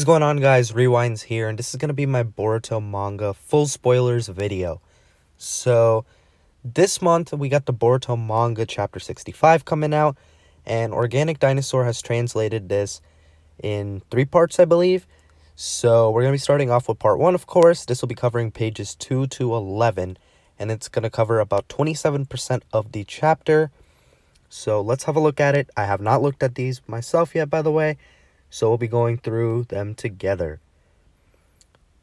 going on, guys? Rewinds here, and this is going to be my Boruto manga full spoilers video. So, this month we got the Boruto manga chapter 65 coming out, and OrganicDinosaur has translated this in 3 parts, I believe. So, we're going to be starting off with part 1, of course. This will be covering pages 2 to 11, and it's going to cover about 27% of the chapter. So, let's have a look at it. I have not looked at these myself yet, by the way. So we'll be going through them together.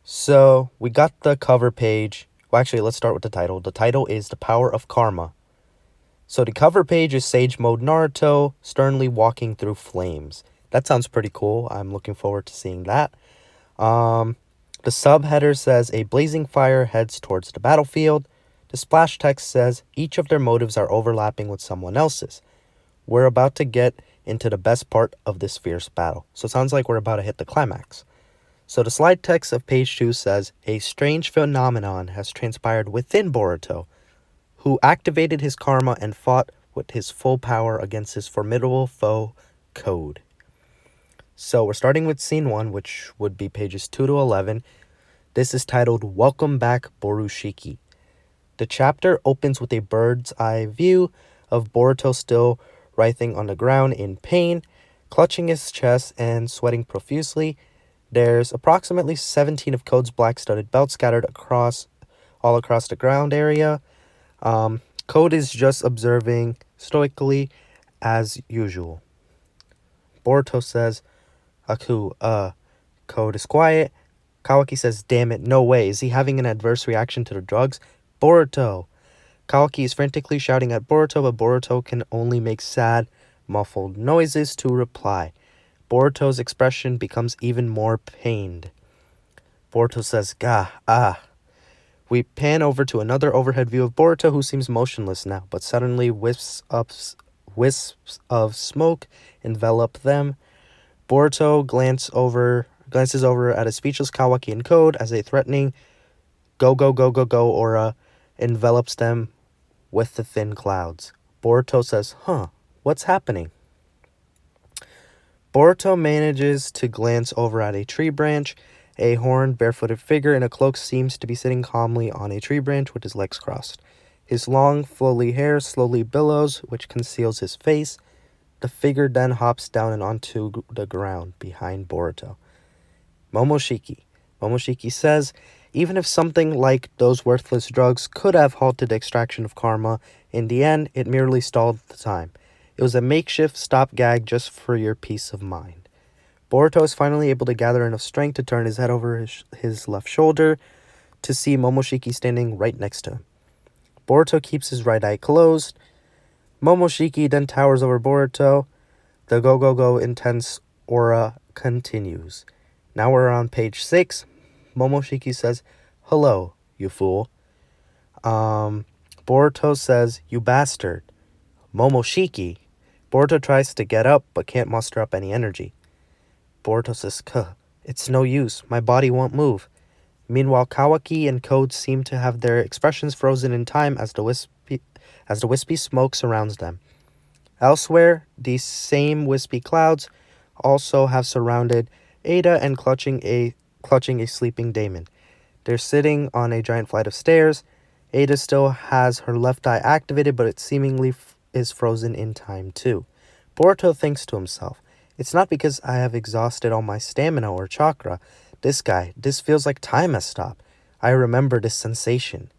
So we got the cover page. Well, actually, let's start with the title. The title is The Power of Karma. So the cover page is Sage Mode Naruto sternly walking through flames. That sounds pretty cool. I'm looking forward to seeing that. The subheader says a blazing fire heads towards the battlefield. The splash text says each of their motives are overlapping with someone else's. We're about to get into the best part of this fierce battle. So it sounds like we're about to hit the climax. So the slide text of page 2 says, a strange phenomenon has transpired within Boruto, who activated his karma and fought with his full power against his formidable foe, Code. So we're starting with scene 1, which would be pages 2 to 11. This is titled, Welcome Back, Borushiki. The chapter opens with a bird's eye view of Boruto still writhing on the ground in pain, clutching his chest and sweating profusely. There's approximately 17 of Code's black-studded belts scattered all across the ground area. Code is just observing stoically as usual. Boruto says, Aku, Code is quiet. Kawaki says, damn it, no way. Is he having an adverse reaction to the drugs? Boruto! Kawaki is frantically shouting at Boruto, but Boruto can only make sad, muffled noises to reply. Boruto's expression becomes even more pained. Boruto says, Gah, ah. We pan over to another overhead view of Boruto, who seems motionless now, but suddenly wisps of smoke envelop them. Boruto glances over at a speechless Kawaki and Code as a threatening go, go, go, go, go aura envelops them with the thin clouds. Boruto says, what's happening? Boruto manages to glance over at a tree branch. A horned, barefooted figure in a cloak seems to be sitting calmly on a tree branch with his legs crossed. His long, flowy hair slowly billows, which conceals his face. The figure then hops down and onto the ground behind Boruto. Momoshiki. Momoshiki says, even if something like those worthless drugs could have halted the extraction of karma, in the end, it merely stalled the time. It was a makeshift stopgag just for your peace of mind. Boruto is finally able to gather enough strength to turn his head over his left shoulder to see Momoshiki standing right next to him. Boruto keeps his right eye closed. Momoshiki then towers over Boruto. The go-go-go intense aura continues. Now we're on page 6. Momoshiki says, hello, you fool. Boruto says, you bastard. Momoshiki. Boruto tries to get up, but can't muster up any energy. Boruto says, it's no use. My body won't move. Meanwhile, Kawaki and Code seem to have their expressions frozen in time as the wispy smoke surrounds them. Elsewhere, these same wispy clouds also have surrounded Ada and clutching a sleeping Daemon. They're sitting on a giant flight of stairs. Ada still has her left eye activated, but it seemingly is frozen in time too. Boruto thinks to himself, it's not because I have exhausted all my stamina or chakra. This feels like time has stopped. I remember this sensation.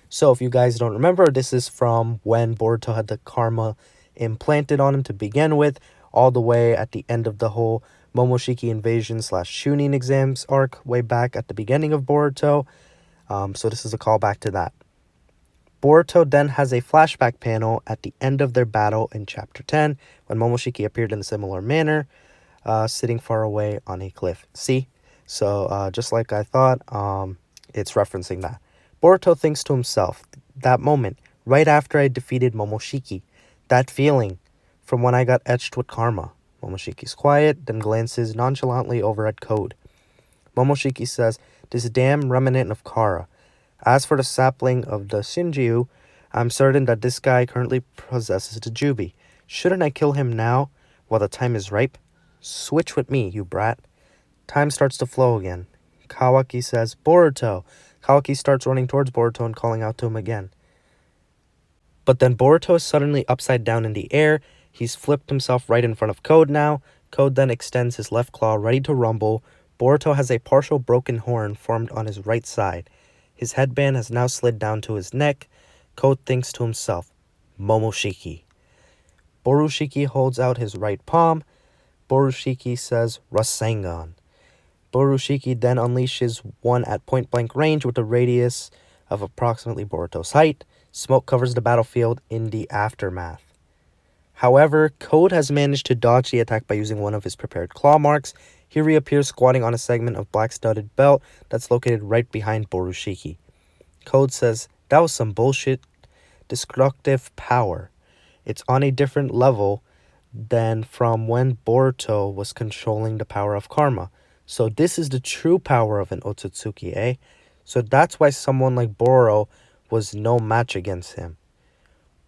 So if you guys don't remember, this is from when Boruto had the karma implanted on him to begin with, all the way at the end of the whole Momoshiki invasion / Chunin exams arc way back at the beginning of Boruto. So this is a callback to that. Boruto then has a flashback panel at the end of their battle in chapter 10 when Momoshiki appeared in a similar manner, sitting far away on a cliff. See? So just like I thought, it's referencing that. Boruto thinks to himself, that moment, right after I defeated Momoshiki, that feeling from when I got etched with karma. Momoshiki's quiet, then glances nonchalantly over at Code. Momoshiki says, this damn remnant of Kara. As for the sapling of the Shinjiu, I'm certain that this guy currently possesses the Jubi. Shouldn't I kill him now, while the time is ripe? Switch with me, you brat. Time starts to flow again. Kawaki says, Boruto. Kawaki starts running towards Boruto and calling out to him again. But then Boruto is suddenly upside down in the air. He's flipped himself right in front of Code now. Code then extends his left claw ready to rumble. Boruto has a partial broken horn formed on his right side. His headband has now slid down to his neck. Code thinks to himself, Momoshiki. Borushiki holds out his right palm. Borushiki says, Rasengan. Borushiki then unleashes one at point-blank range with a radius of approximately Boruto's height. Smoke covers the battlefield in the aftermath. However, Code has managed to dodge the attack by using one of his prepared claw marks. He reappears squatting on a segment of black-studded belt that's located right behind Borushiki. Code says, that was some bullshit. Destructive power. It's on a different level than from when Boruto was controlling the power of karma. So this is the true power of an Otsutsuki, eh? So that's why someone like Boro was no match against him.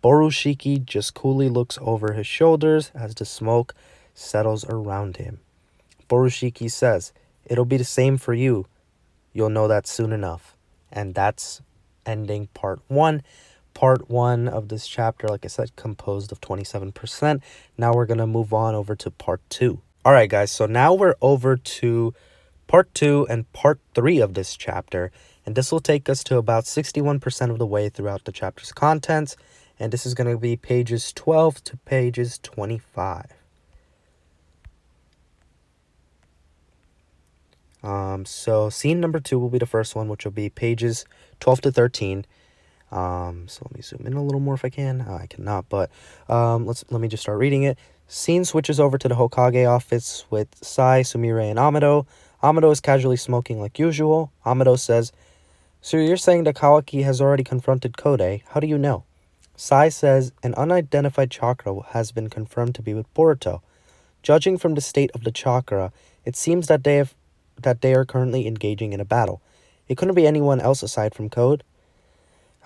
Borushiki just coolly looks over his shoulders as the smoke settles around him. Borushiki says, it'll be the same for you. You'll know that soon enough. And that's ending part 1. Part 1 of this chapter, like I said, composed of 27%. Now we're going to move on over to part 2. All right, guys, so now we're over to part 2 and part 3 of this chapter. And this will take us to about 61% of the way throughout the chapter's contents. And this is going to be pages 12 to pages 25. So scene number 2 will be the first one, which will be pages 12 to 13. So let me zoom in a little more if I can. I cannot, but let me just start reading it. Scene switches over to the Hokage office with Sai, Sumire, and Amado. Amado is casually smoking like usual. Amado says, so you're saying that Kawaki has already confronted Kode? How do you know? Sai says, an unidentified chakra has been confirmed to be with Boruto. Judging from the state of the chakra, it seems that they are currently engaging in a battle. It couldn't be anyone else aside from Code.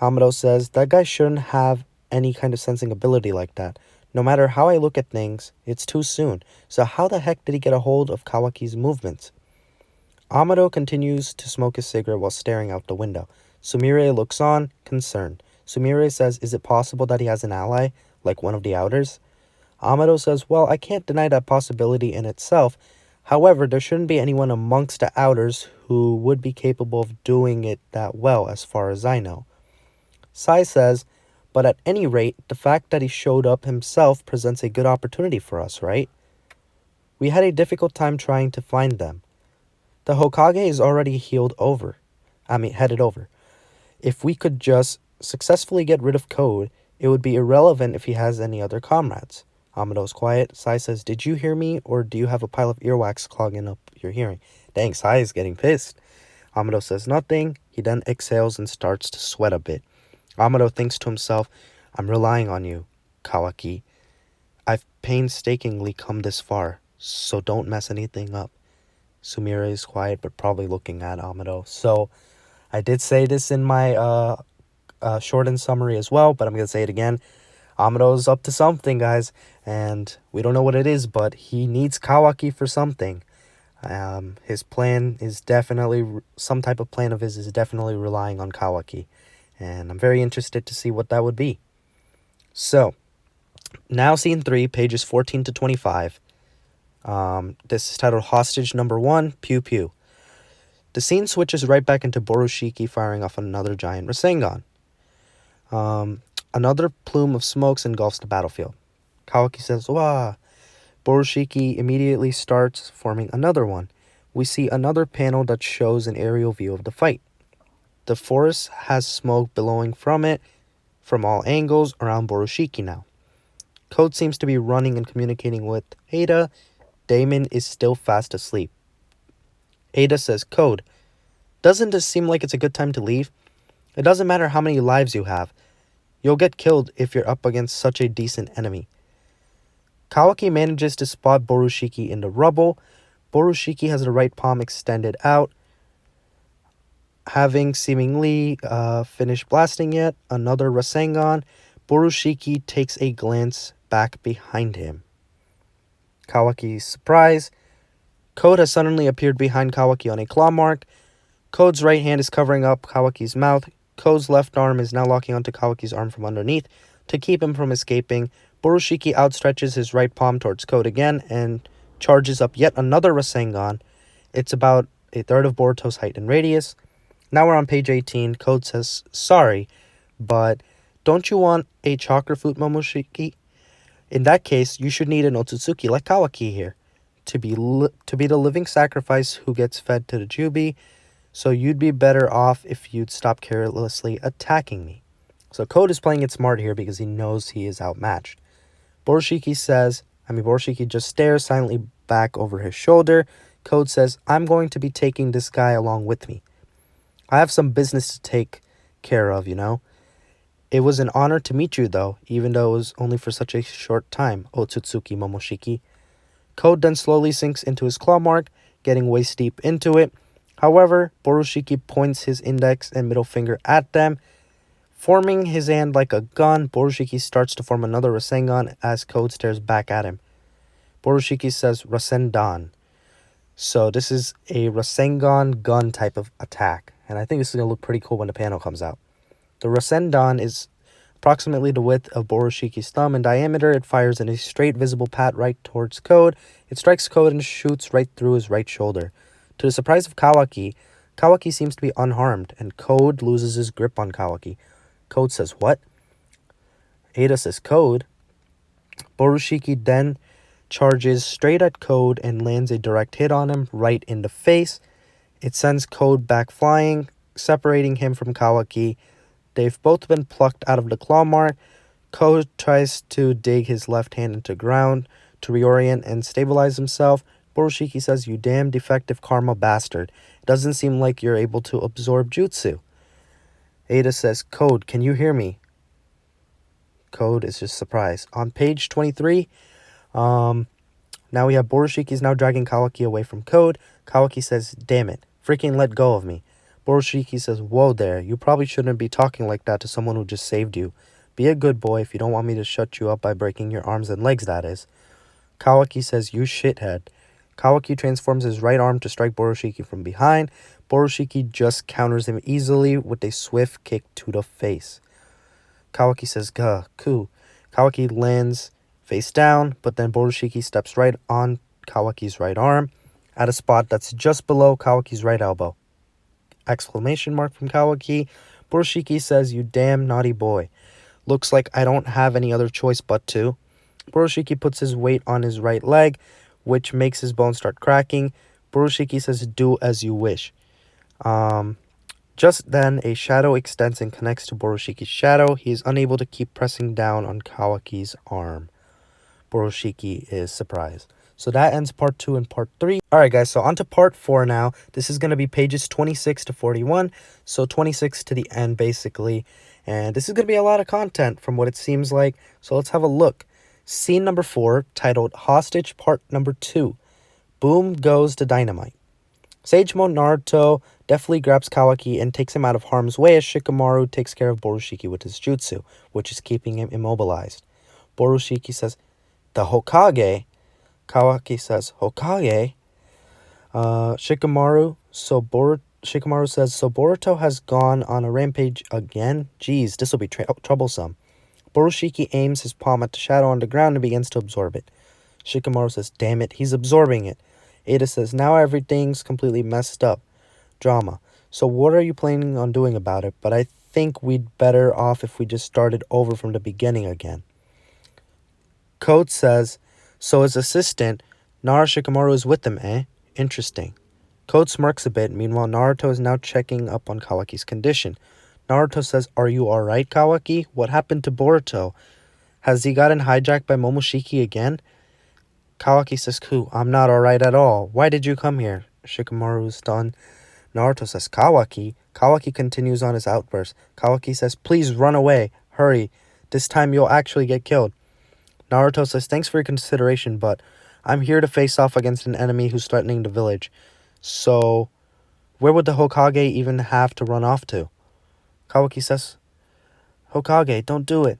Amado says, that guy shouldn't have any kind of sensing ability like that. No matter how I look at things, it's too soon. So how the heck did he get a hold of Kawaki's movements? Amado continues to smoke his cigarette while staring out the window. Sumire looks on, concerned. Sumire says, is it possible that he has an ally, like one of the Outers? Amado says, well, I can't deny that possibility in itself. However, there shouldn't be anyone amongst the Outers who would be capable of doing it that well, as far as I know. Sai says, but at any rate, the fact that he showed up himself presents a good opportunity for us, right? We had a difficult time trying to find them. The Hokage is already headed over. If we could just successfully get rid of Code, it would be irrelevant if he has any other comrades. Amado's quiet. Sai says, did you hear me, or do you have a pile of earwax clogging up your hearing? Dang, Sai is getting pissed. Amado says nothing. He then exhales and starts to sweat a bit. Amado thinks to himself, I'm relying on you, Kawaki. I've painstakingly come this far, so don't mess anything up. Sumire is quiet, but probably looking at Amado. So, I did say this in my shortened summary as well, but I'm going to say it again. Amado's up to something, guys, and we don't know what it is, but he needs Kawaki for something. His plan is definitely, some type of plan of his is definitely relying on Kawaki. And I'm very interested to see what that would be. So, now scene 3, pages 14 to 25. This is titled Hostage Number 1, Pew Pew. The scene switches right back into Borushiki firing off another giant Rasengan. Another plume of smokes engulfs the battlefield. Kawaki says, wah. Borushiki immediately starts forming another one. We see another panel that shows an aerial view of the fight. The forest has smoke billowing from it from all angles around Borushiki now. Code seems to be running and communicating with Ada. Damon is still fast asleep. Ada says, Code, doesn't this seem like it's a good time to leave? It doesn't matter how many lives you have. You'll get killed if you're up against such a decent enemy. Kawaki manages to spot Borushiki in the rubble. Borushiki has the right palm extended out. Having seemingly finished blasting yet another Rasengan, Borushiki takes a glance back behind him. Kawaki's surprised. Code has suddenly appeared behind Kawaki on a claw mark. Code's right hand is covering up Kawaki's mouth. Code's left arm is now locking onto Kawaki's arm from underneath to keep him from escaping. Borushiki outstretches his right palm towards Code again and charges up yet another Rasengan. It's about a third of Boruto's height and radius. Now we're on page 18. Code says, sorry, but don't you want a chakra fruit, Momoshiki? In that case, you should need an Otsutsuki like Kawaki here to be the living sacrifice who gets fed to the Jubi, so you'd be better off if you'd stop carelessly attacking me. So Code is playing it smart here because he knows he is outmatched. Borushiki just stares silently back over his shoulder. Code says, I'm going to be taking this guy along with me. I have some business to take care of, you know. It was an honor to meet you, though, even though it was only for such a short time, Otsutsuki Momoshiki. Code then slowly sinks into his claw mark, getting waist deep into it. However, Borushiki points his index and middle finger at them. Forming his hand like a gun, Borushiki starts to form another Rasengan as Code stares back at him. Borushiki says Rasendan. So this is a Rasengan gun type of attack, and I think this is going to look pretty cool when the panel comes out. The Rasendan is approximately the width of Borushiki's thumb in diameter. It fires in a straight visible path right towards Code. It strikes Code and shoots right through his right shoulder. To the surprise of Kawaki, Kawaki seems to be unharmed, and Code loses his grip on Kawaki. Code says, what? Ada says, Code. Borushiki then charges straight at Code and lands a direct hit on him right in the face. It sends Code back flying, separating him from Kawaki. They've both been plucked out of the claw mark. Code tries to dig his left hand into ground to reorient and stabilize himself. Borushiki says, you damn defective karma bastard. It doesn't seem like you're able to absorb jutsu. Ada says, Code, can you hear me? Code is just surprised. On page 23, now we have Borushiki's now dragging Kawaki away from Code. Kawaki says, damn it, freaking let go of me. Borushiki says, whoa there, you probably shouldn't be talking like that to someone who just saved you. Be a good boy if you don't want me to shut you up by breaking your arms and legs, that is. Kawaki says, you shithead. Kawaki transforms his right arm to strike Borushiki from behind. Borushiki just counters him easily with a swift kick to the face. Kawaki says, gah, cool. Kawaki lands face down, but then Borushiki steps right on Kawaki's right arm at a spot that's just below Kawaki's right elbow. Exclamation mark from Kawaki. Borushiki says, you damn naughty boy. Looks like I don't have any other choice but to. Borushiki puts his weight on his right leg, which makes his bones start cracking. Borushiki says, do as you wish. Just then, a shadow extends and connects to Borushiki's shadow. He is unable to keep pressing down on Kawaki's arm. Borushiki is surprised. So that ends part 2 and part 3. Alright guys, so on to part 4 now. This is going to be pages 26 to 41. So 26 to the end basically. And this is going to be a lot of content from what it seems like. So let's have a look. Scene number 4, titled Hostage Part Number 2. Boom goes the dynamite. Sage Mode Naruto deftly grabs Kawaki and takes him out of harm's way as Shikamaru takes care of Borushiki with his jutsu, which is keeping him immobilized. Borushiki says, the Hokage? Kawaki says, Hokage? Shikamaru says, so Boruto has gone on a rampage again? Geez, this will be troublesome. Borushiki aims his palm at the shadow on the ground and begins to absorb it. Shikamaru says, damn it, he's absorbing it. Ada says, now everything's completely messed up. Drama. So what are you planning on doing about it? But I think we'd better off if we just started over from the beginning again. Code says, so his assistant, Nara Shikamaru, is with them, eh? Interesting. Code smirks a bit. Meanwhile, Naruto is now checking up on Kawaki's condition. Naruto says, are you alright, Kawaki? What happened to Boruto? Has he gotten hijacked by Momoshiki again? Kawaki says, I'm not alright at all. Why did you come here? Shikamaru is stunned. Naruto says, Kawaki? Kawaki continues on his outburst. Kawaki says, please run away. Hurry. This time you'll actually get killed. Naruto says, thanks for your consideration, but I'm here to face off against an enemy who's threatening the village. So, where would the Hokage even have to run off to? Kawaki says, Hokage, don't do it.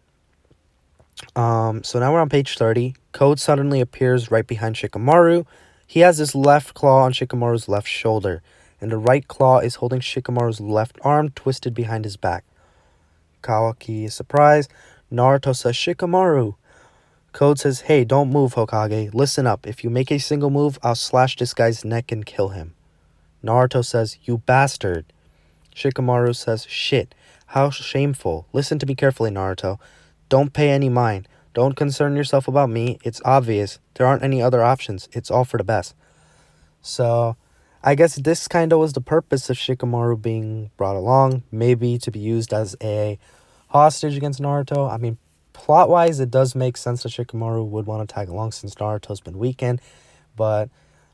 So now we're on page 30. Code suddenly appears right behind Shikamaru. He has his left claw on Shikamaru's left shoulder, and the right claw is holding Shikamaru's left arm twisted behind his back. Kawaki is surprised. Naruto says, Shikamaru. Code says, hey, don't move, Hokage. Listen up. If you make a single move, I'll slash this guy's neck and kill him. Naruto says, you bastard. Shikamaru says, shit. How shameful. Listen to me carefully, Naruto. Don't pay any mind. Don't concern yourself about me. It's obvious. There aren't any other options. It's all for the best. So, I guess this kind of was the purpose of Shikamaru being brought along. Maybe to be used as a hostage against Naruto. I mean, plot-wise, it does make sense that Shikamaru would want to tag along since Naruto's been weakened. But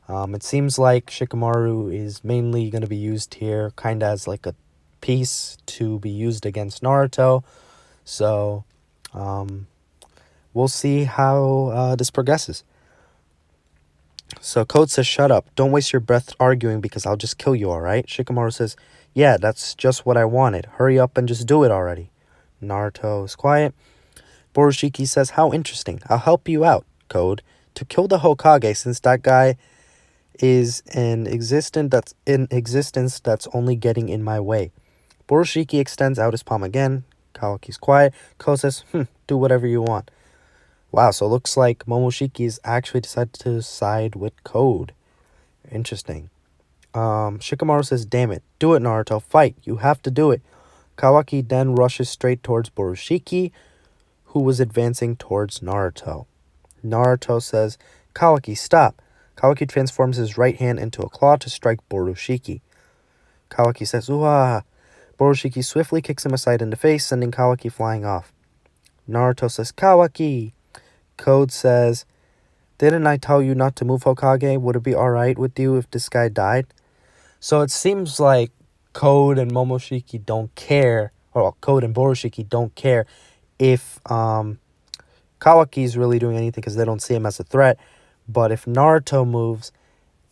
it seems like Shikamaru is mainly going to be used here kind of as like a piece to be used against Naruto. So, we'll see how this progresses. So Code says, shut up. Don't waste your breath arguing because I'll just kill you, alright? Shikamaru says, yeah, that's just what I wanted. Hurry up and just do it already. Naruto is quiet. Borushiki says, how interesting. I'll help you out, Code. To kill the Hokage, since that guy is in existence that's only getting in my way. Borushiki extends out his palm again. Kawaki's quiet. Code says, do whatever you want. Wow, so it looks like Momoshiki's actually decided to side with Code. Interesting. Shikamaru says, damn it. Do it, Naruto. Fight. You have to do it. Kawaki then rushes straight towards Borushiki, who was advancing towards Naruto. Naruto says, Kawaki, stop. Kawaki transforms his right hand into a claw to strike Borushiki. Kawaki says, ooh-ah. Borushiki swiftly kicks him aside in the face, sending Kawaki flying off. Naruto says, Kawaki. Code says, didn't I tell you not to move, Hokage? Would it be alright with you if this guy died? So it seems like Code and Momoshiki don't care, or Code and Borushiki don't care if Kawaki's really doing anything because they don't see him as a threat. But if Naruto moves,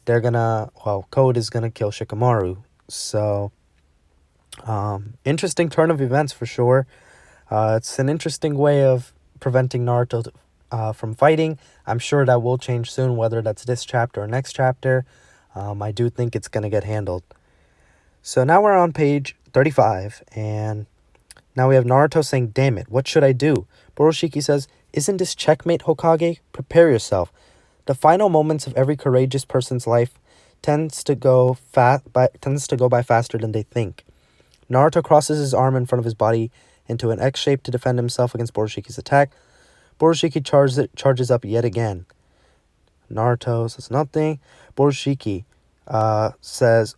Code is gonna kill Shikamaru. So, interesting turn of events for sure. It's an interesting way of preventing Naruto from fighting. I'm sure that will change soon, whether that's this chapter or next chapter. I do think it's going to get handled. So now we're on page 35, and now we have Naruto saying, damn it, what should I do? Borushiki says, isn't this checkmate, Hokage? Prepare yourself. The final moments of every courageous person's life tends to go by faster than they think. Naruto crosses his arm in front of his body into an X shape to defend himself against Borushiki's attack. Borushiki charges up yet again. Naruto says nothing. Borushiki says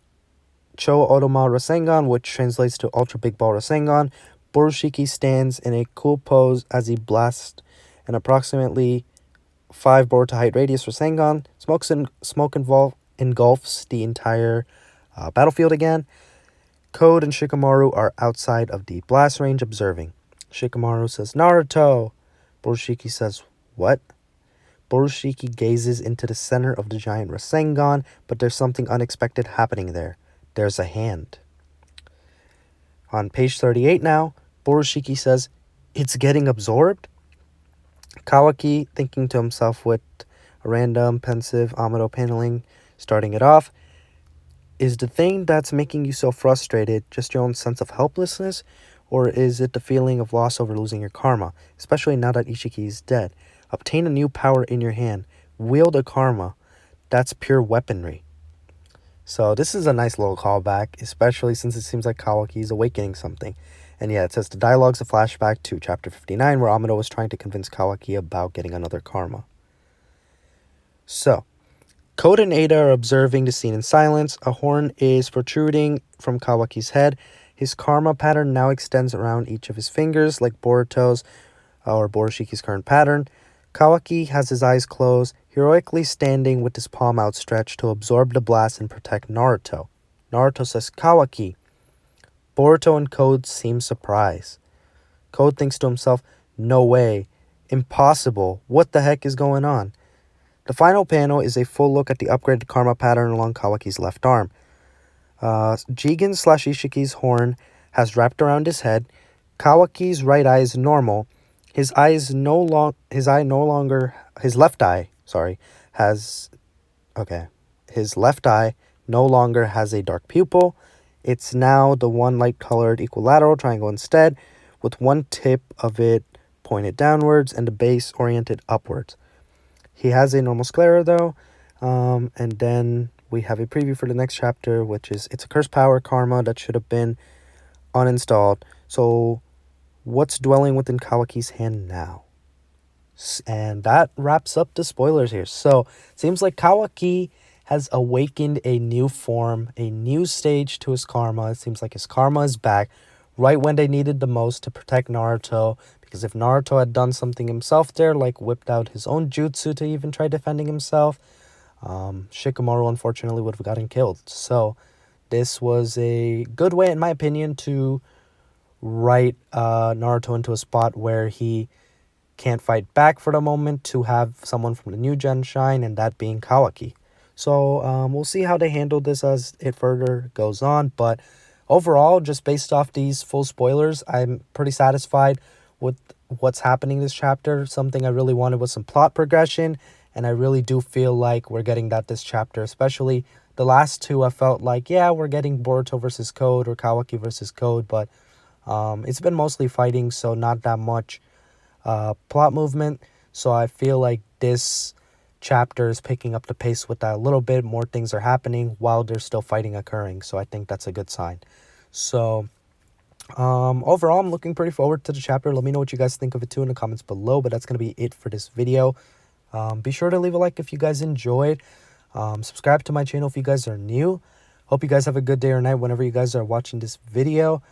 Cho Otoma Rasengan, which translates to Ultra Big Ball Rasengan. Borushiki stands in a cool pose as he blasts an approximately 5 Boruto height radius Rasengan. Smoke engulfs the entire battlefield again. Code and Shikamaru are outside of the blast range observing. Shikamaru says, Naruto! Borushiki says, what? Borushiki gazes into the center of the giant Rasengan, but there's something unexpected happening there. There's a hand. On page 38 now, Borushiki says, it's getting absorbed? Kawaki, thinking to himself with a random, pensive Amado paneling, starting it off, is the thing that's making you so frustrated just your own sense of helplessness? Or is it the feeling of loss over losing your karma, especially now that Ishiki is dead? Obtain a new power in your hand. Wield a karma. That's pure weaponry. So this is a nice little callback, especially since it seems like Kawaki is awakening something. And yeah, it says the dialogue's a flashback to chapter 59, where Amado was trying to convince Kawaki about getting another karma. So, Code and Ada are observing the scene in silence. A horn is protruding from Kawaki's head. His karma pattern now extends around each of his fingers, like Boruto's or Borushiki's current pattern. Kawaki has his eyes closed, heroically standing with his palm outstretched to absorb the blast and protect Naruto. Naruto says, Kawaki. Boruto and Code seem surprised. Code thinks to himself, no way. Impossible. What the heck is going on? The final panel is a full look at the upgraded karma pattern along Kawaki's left arm. Jigen/Ishiki's horn has wrapped around his head. Kawaki's right eye is normal. His left eye, has Okay. His left eye no longer has a dark pupil. It's now the one light-colored equilateral triangle instead, with one tip of it pointed downwards and the base oriented upwards. He has a normal sclera though, and then we have a preview for the next chapter, which is it's a cursed power karma that should have been uninstalled. So, what's dwelling within Kawaki's hand now? And that wraps up the spoilers here. So, seems like Kawaki has awakened a new form, a new stage to his karma. It seems like his karma is back right when they needed the most to protect Naruto. Because if Naruto had done something himself there, like whipped out his own jutsu to even try defending himself, Shikamaru unfortunately would have gotten killed. So, this was a good way, in my opinion, to write Naruto into a spot where he can't fight back for the moment, to have someone from the new gen shine, and that being Kawaki. So we'll see how they handle this as it further goes on. But overall, just based off these full spoilers, I'm pretty satisfied with what's happening this chapter. Something I really wanted was some plot progression, and I really do feel like we're getting that this chapter, especially the last two. I felt like, yeah, we're getting Boruto versus Code or Kawaki versus Code, but it's been mostly fighting, so not that much plot movement. So I feel like this chapter is picking up the pace with that a little bit. More things are happening while there's still fighting occurring. So I think that's a good sign. So overall, I'm looking pretty forward to the chapter. Let me know what you guys think of it too in the comments below. But that's going to be it for this video. Be sure to leave a like if you guys enjoyed. Subscribe to my channel if you guys are new. Hope you guys have a good day or night whenever you guys are watching this video.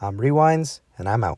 Rewinds, and I'm out.